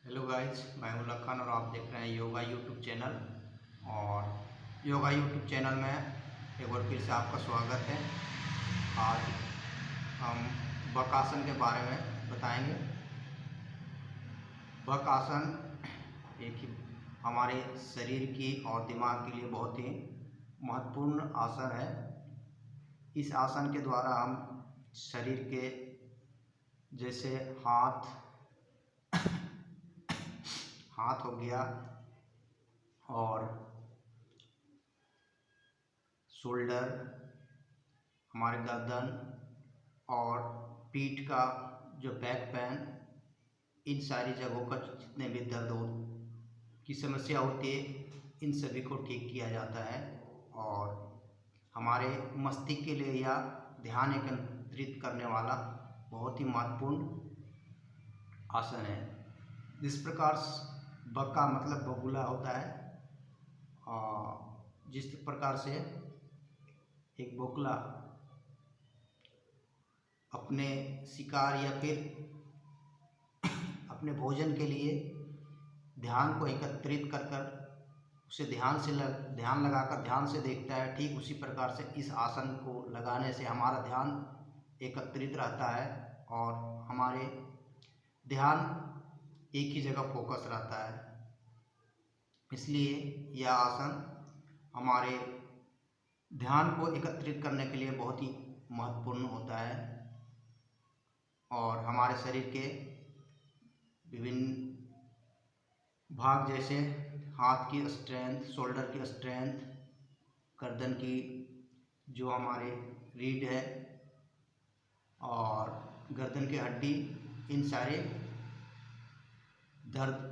Hello guys, मैं हूं लखन और आप देख रहे हैं योगा यूट्यूब चैनल। और योगा यूट्यूब चैनल में एक बार फिर से आपका स्वागत है। आज हम बकासन के बारे में बताएंगे। बकासन एक ही हमारे शरीर की और दिमाग के लिए बहुत ही महत्वपूर्ण आसन है। इस आसन के द्वारा हम शरीर के जैसे हाथ हो गया और शोल्डर, हमारे गर्दन और पीठ का जो बैक पेन, इन सारी जगहों का जितने भी दर्द हो की समस्या होती है, इन सभी को ठीक किया जाता है। और हमारे मस्तिष्क के लिए या ध्यान एकत्रित करने वाला बहुत ही महत्वपूर्ण आसन है। जिस प्रकार बक्का मतलब बगुला होता है, जिस प्रकार से एक बगुला अपने शिकार या फिर अपने भोजन के लिए ध्यान को एकत्रित कर कर उसे ध्यान लगाकर ध्यान से देखता है, ठीक उसी प्रकार से इस आसन को लगाने से हमारा ध्यान एकत्रित रहता है और हमारे ध्यान एक ही जगह फोकस रहता है। इसलिए यह आसन हमारे ध्यान को एकत्रित करने के लिए बहुत ही महत्वपूर्ण होता है और हमारे शरीर के विभिन्न भाग जैसे हाथ की स्ट्रेंथ, शोल्डर की स्ट्रेंथ, गर्दन की जो हमारे रीढ़ है और गर्दन की हड्डी, इन सारे दर्द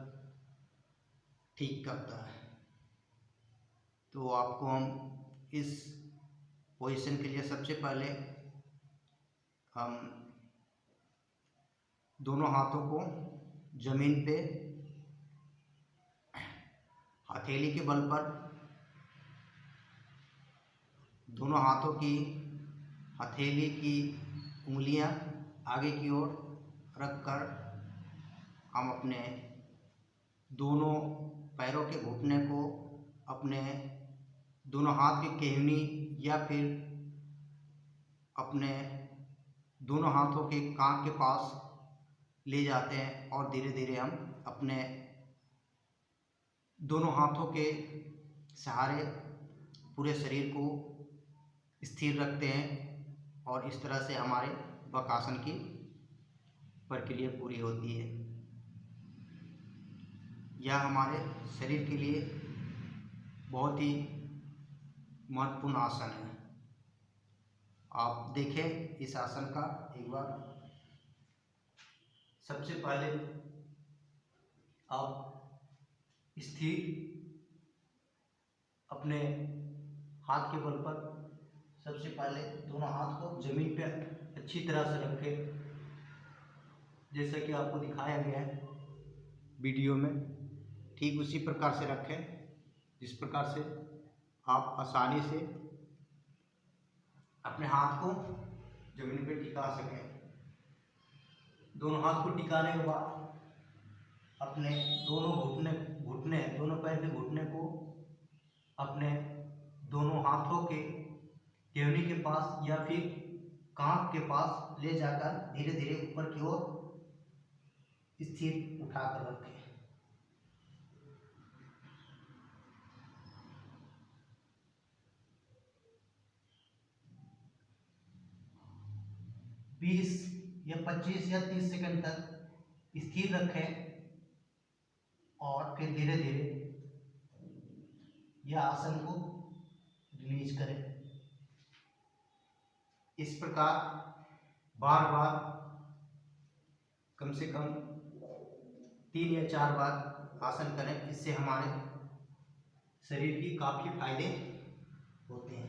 ठीक करता है। तो आपको हम इस पोजीशन के लिए सबसे पहले हम दोनों हाथों को जमीन पे हथेली के बल पर, दोनों हाथों की हथेली की उंगलियां आगे की ओर रखकर हम अपने दोनों पैरों के घुटने को अपने दोनों हाथ की केहनी या फिर अपने दोनों हाथों के कान के पास ले जाते हैं और धीरे धीरे हम अपने दोनों हाथों के सहारे पूरे शरीर को स्थिर रखते हैं और इस तरह से हमारे बकासन की प्रक्रिया पूरी होती है। यह हमारे शरीर के लिए बहुत ही महत्वपूर्ण आसन है। आप देखें इस आसन का एक बार। सबसे पहले आप स्थिर अपने हाथ के बल पर सबसे पहले दोनों हाथ को जमीन पे अच्छी तरह से रखें, जैसा कि आपको दिखाया गया है वीडियो में। ठीक उसी प्रकार से रखें जिस प्रकार से आप आसानी से अपने हाथ को जमीन पे टिका सकें। दोनों हाथ को टिकाने के बाद अपने दोनों पैर के घुटने को अपने दोनों हाथों के केहनी के पास या फिर कांध के पास ले जाकर धीरे धीरे ऊपर की ओर स्थिर उठाकर रखें। बीस या 25 या 30 सेकंड तक स्थिर रखें और फिर धीरे धीरे यह आसन को रिलीज करें। इस प्रकार बार बार कम से कम 3 या 4 बार आसन करें। इससे हमारे शरीर की काफ़ी फायदे होते हैं।